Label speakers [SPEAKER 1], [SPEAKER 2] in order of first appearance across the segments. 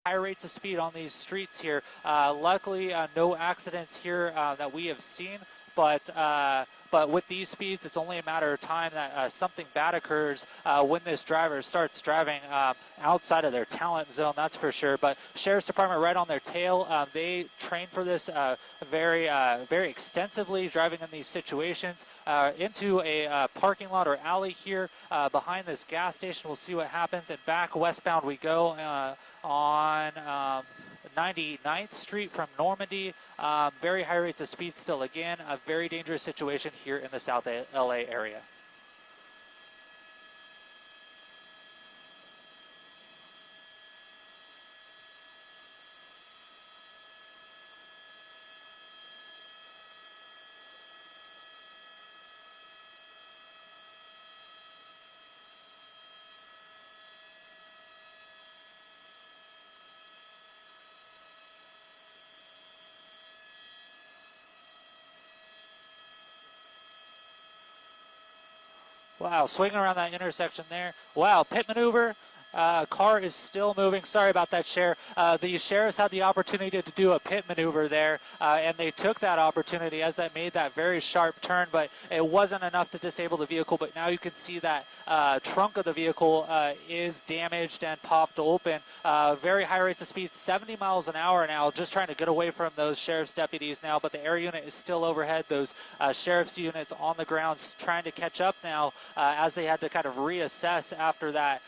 [SPEAKER 1] high rates of speed on these streets here. Luckily, no accidents here that we have seen, but with these speeds, it's only a matter of time that something bad occurs when this driver starts driving outside of their talent zone, that's for sure. But Sheriff's Department right on their tail. They train for this very extensively, driving in these situations. Into a parking lot or alley here behind this gas station. We'll see what happens. And back westbound we go on 99th Street from Normandy. Very high rates of speed still. Again, a very dangerous situation here in the South LA area. Wow, swinging around that intersection there. Wow, pit maneuver. Car is still moving. Sorry about that, Sheriff. The sheriffs had the opportunity to do a pit maneuver there, and they took that opportunity as they made that very sharp turn, but it wasn't enough to disable the vehicle. But now you can see that trunk of the vehicle is damaged and popped open. Very high rates of speed, 70 miles an hour now, just trying to get away from those sheriff's deputies now, but the air unit is still overhead. Those sheriff's units on the ground trying to catch up now as they had to kind of reassess after that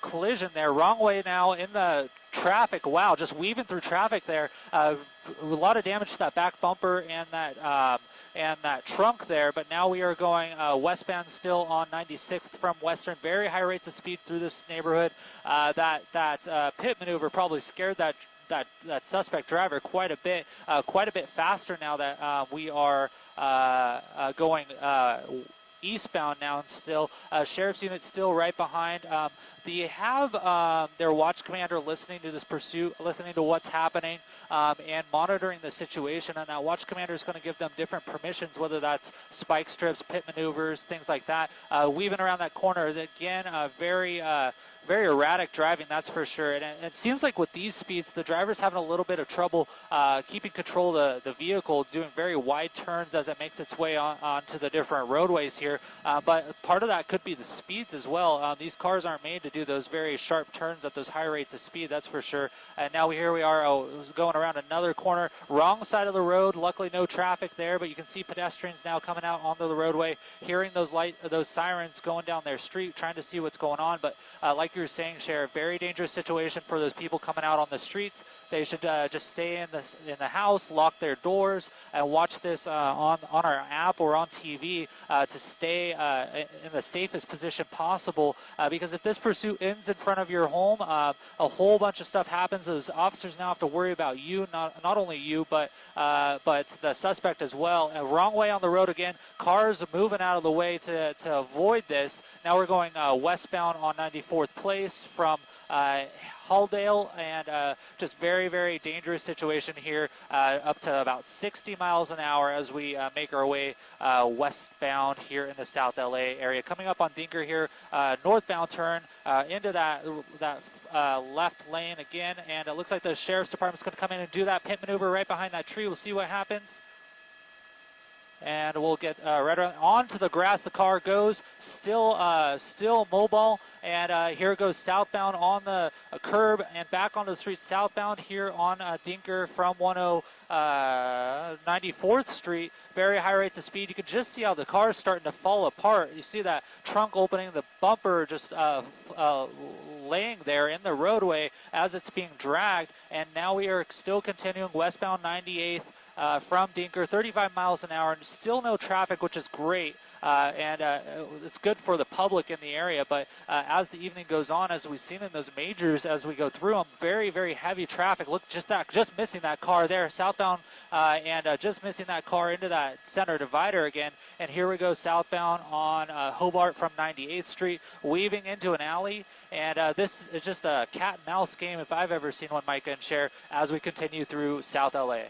[SPEAKER 1] collision there. Wrong way now in the traffic. Wow, just weaving through traffic there. A lot of damage to that back bumper and that trunk there, but now we are going westbound still on 96th from Western. Very high rates of speed through this neighborhood. That pit maneuver probably scared that suspect driver quite a bit faster now that we are going eastbound now, and still sheriff's unit still right behind. They have their watch commander listening to this pursuit, listening to what's happening, and monitoring the situation, and that watch commander is going to give them different permissions, whether that's spike strips, pit maneuvers, things like that. Weaving around that corner, again, very erratic driving, that's for sure. And it seems like with these speeds, the driver's having a little bit of trouble keeping control of the vehicle, doing very wide turns as it makes its way onto the different roadways here. But part of that could be the speeds as well. These cars aren't made to do those very sharp turns at those high rates of speed, that's for sure. And now here we are going around another corner, wrong side of the road. Luckily no traffic there, but you can see pedestrians now coming out onto the roadway, hearing those sirens going down their street, trying to see what's going on. But like you were saying, Sheriff, very dangerous situation for those people coming out on the streets. They should just stay in the house, lock their doors, and watch this on our app or on TV to stay in the safest position possible. Because if this pursuit ends in front of your home, a whole bunch of stuff happens. Those officers now have to worry about you, not only you, but the suspect as well. Wrong way on the road again. Cars are moving out of the way to avoid this. Now we're going westbound on 94th Place from Halldale, and just very, very dangerous situation here, up to about 60 miles an hour as we make our way westbound here in the South LA area. Coming up on Dinker here, northbound turn into that left lane again, and it looks like the Sheriff's Department's going to come in and do that pit maneuver right behind that tree. We'll see what happens. And we'll get right onto the grass. The car goes, still mobile, and here it goes southbound on the curb and back onto the street southbound here on Dinker from 94th Street. Very high rates of speed. You can just see how the car is starting to fall apart. You see that trunk opening, the bumper just laying there in the roadway as it's being dragged. And now we are still continuing westbound 98th. From Dinker, 35 miles an hour, and still no traffic, which is great. And it's good for the public in the area, but as the evening goes on, as we've seen in those majors, as we go through them, very, very heavy traffic. Look, just missing that car there, southbound, and just missing that car into that center divider again. And here we go southbound on Hobart from 98th Street, weaving into an alley. And this is just a cat and mouse game if I've ever seen one, Micah and Cher, as we continue through South LA.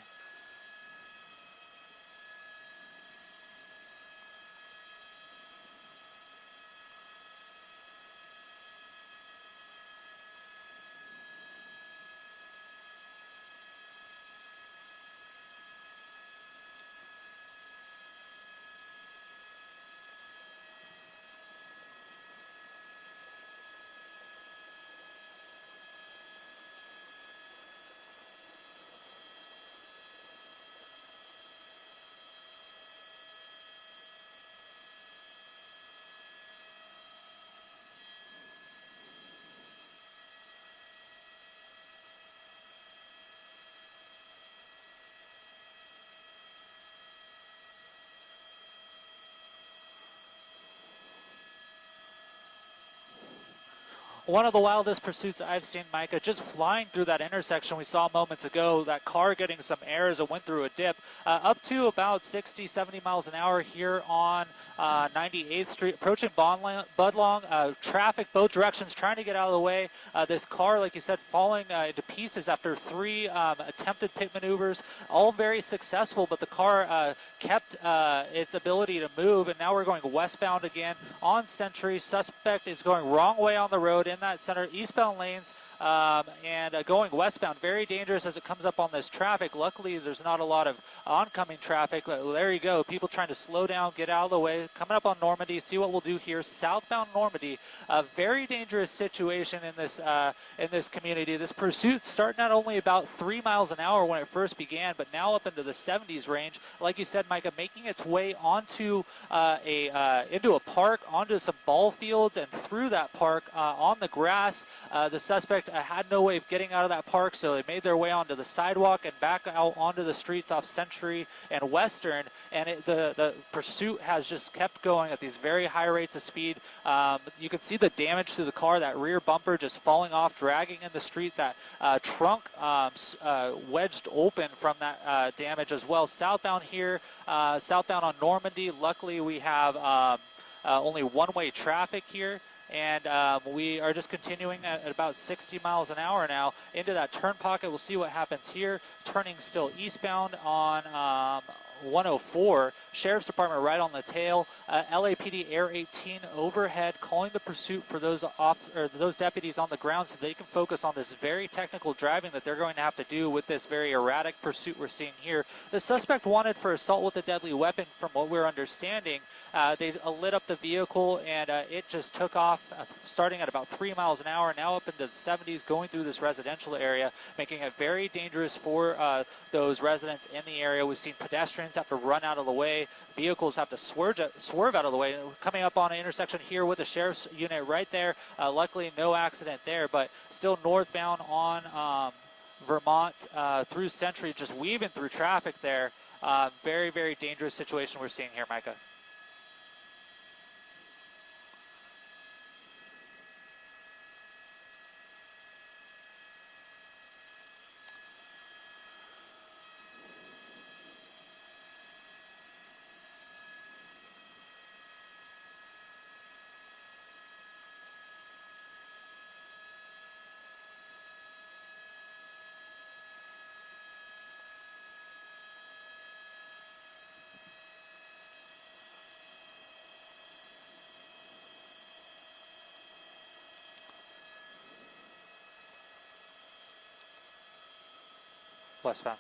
[SPEAKER 1] One of the wildest pursuits I've seen, Micah, just flying through that intersection we saw moments ago, that car getting some air as it went through a dip, up to about 60, 70 miles an hour here on 98th Street, approaching Budlong. Traffic both directions trying to get out of the way. This car, like you said, falling into pieces after 3 attempted pit maneuvers, all very successful, but the car kept its ability to move, and now we're going westbound again on Century. Suspect is going wrong way on the road in that center eastbound lanes, and going westbound. Very dangerous as it comes up on this traffic. Luckily, there's not a lot of oncoming traffic, but there you go. People trying to slow down, get out of the way. Coming up on Normandy, see what we'll do here. Southbound Normandy, a very dangerous situation in this community. This pursuit starting at only about 3 miles an hour when it first began, but now up into the 70s range. Like you said, Micah, making its way onto into a park, onto some ball fields, and through that park on the grass. The suspect had no way of getting out of that park, so they made their way onto the sidewalk and back out onto the streets off Century and Western, and the pursuit has just kept going at these very high rates of speed. You can see the damage to the car, that rear bumper just falling off, dragging in the street, that trunk wedged open from that damage as well. Southbound here, southbound on Normandy, luckily we have only one-way traffic here. And we are just continuing at about 60 miles an hour now into that turn pocket. We'll see what happens here. Turning still eastbound on 104. Sheriff's Department right on the tail. LAPD Air 18 overhead, calling the pursuit for those deputies on the ground so they can focus on this very technical driving that they're going to have to do with this very erratic pursuit we're seeing here. The suspect wanted for assault with a deadly weapon, from what we're understanding. They lit up the vehicle, and it just took off, starting at about 3 miles an hour, now up into the 70s, going through this residential area, making it very dangerous for those residents in the area. We've seen pedestrians have to run out of the way. Vehicles have to swerve out of the way. Coming up on an intersection here with the sheriff's unit right there. Luckily, no accident there, but still northbound on Vermont through Century, just weaving through traffic there. Very, very dangerous situation we're seeing here, Micah. Westbound.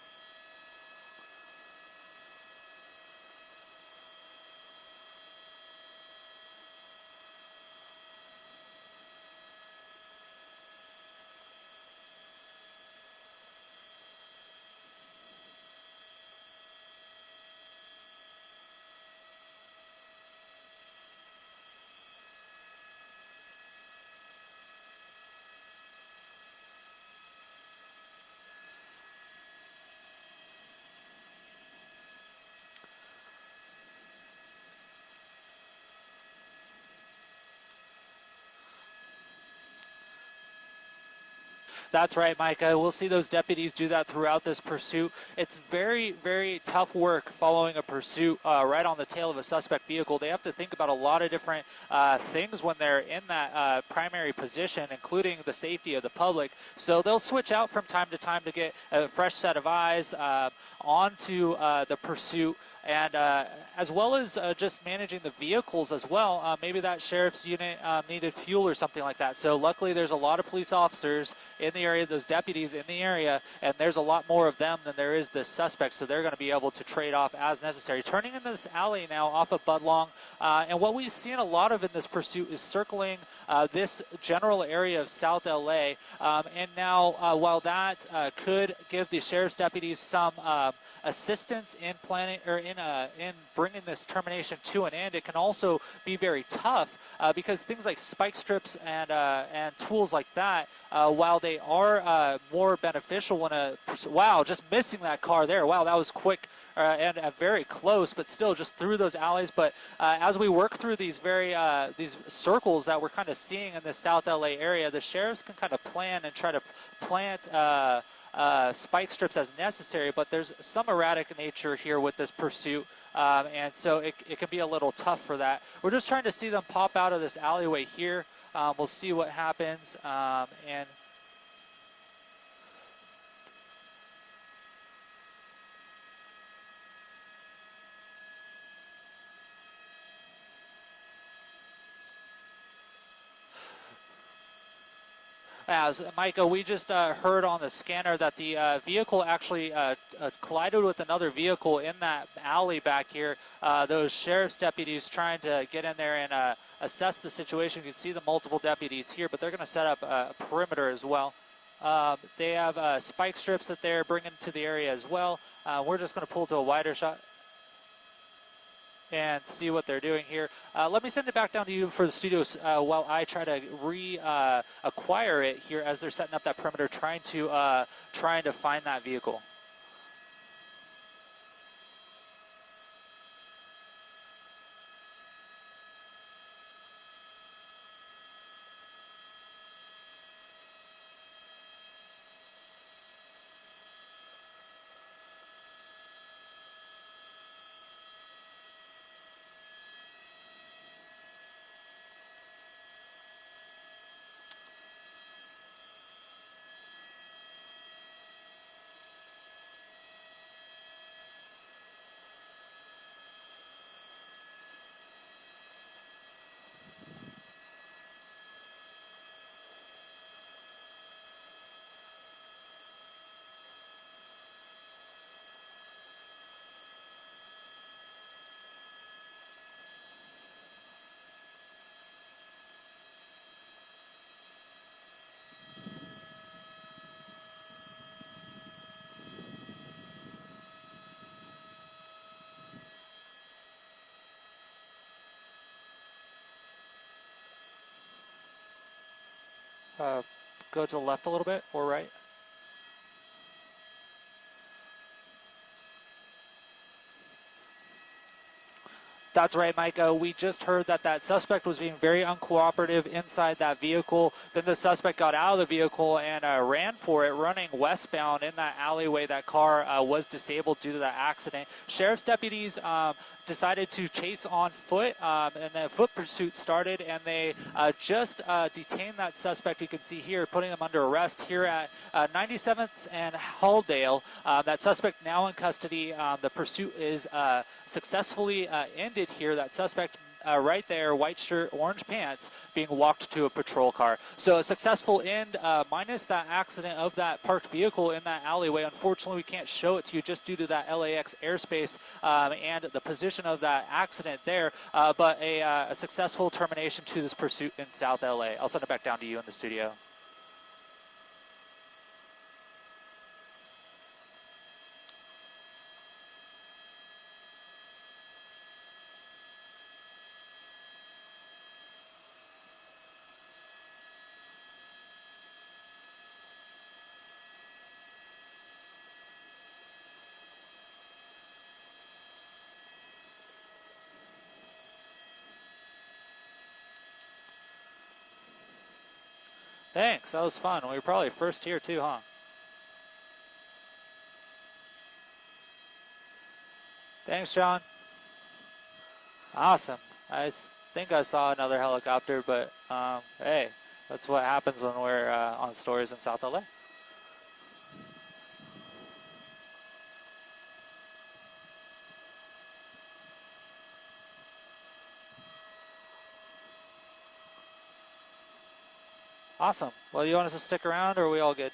[SPEAKER 1] That's right, Micah. We'll see those deputies do that throughout this pursuit. It's very, very tough work following a pursuit right on the tail of a suspect vehicle. They have to think about a lot of different things when they're in that primary position, including the safety of the public. So they'll switch out from time to time to get a fresh set of eyes onto the pursuit. And as well as just managing the vehicles as well. Maybe that sheriff's unit needed fuel or something like that. So luckily there's a lot of police officers in the area, those deputies in the area, and there's a lot more of them than there is this suspect, so they're going to be able to trade off as necessary. Turning into this alley now off of Budlong, and what we've seen a lot of in this pursuit is circling this general area of South LA, and now while that could give the sheriff's deputies some assistance in planning or in bringing this termination to an end, it can also be very tough because things like spike strips and tools like that, while they are more beneficial when wow, just missing that car there. Wow, that was quick and very close, but still just through those alleys. But as we work through these these circles that we're kind of seeing in the South LA area, the sheriffs can kind of plan and try to plant spike strips as necessary, but there's some erratic nature here with this pursuit, and so it can be a little tough for that. We're just trying to see them pop out of this alleyway here. We'll see what happens, and as Micah, we just heard on the scanner that the vehicle actually collided with another vehicle in that alley back here. Those sheriff's deputies trying to get in there and assess the situation. You can see the multiple deputies here, but they're going to set up a perimeter as well. They have spike strips that they're bringing to the area as well. We're just going to pull to a wider shot and see what they're doing here. Let me send it back down to you for the studios while I try to acquire it here as they're setting up that perimeter, trying to find that vehicle. Go to the left a little bit or right. That's right, Micah. We just heard that suspect was being very uncooperative inside that vehicle. Then the suspect got out of the vehicle and ran for it, running westbound in that alleyway. That car was disabled due to that accident. Sheriff's deputies decided to chase on foot, and the foot pursuit started, and they just detained that suspect. You can see here, putting them under arrest here at 97th and Halldale. That suspect now in custody. The pursuit is successfully ended here. That suspect right there, white shirt, orange pants, being walked to a patrol car. So a successful end, minus that accident of that parked vehicle in that alleyway. Unfortunately, we can't show it to you just due to that LAX airspace and the position of that accident there, but a successful termination to this pursuit in South LA. I'll send it back down to you in the studio. Thanks, that was fun. We were probably first here too, huh? Thanks, John. Awesome. I think I saw another helicopter, but hey, that's what happens when we're on stories in South LA. Awesome. Well, you want us to stick around, or are we all good?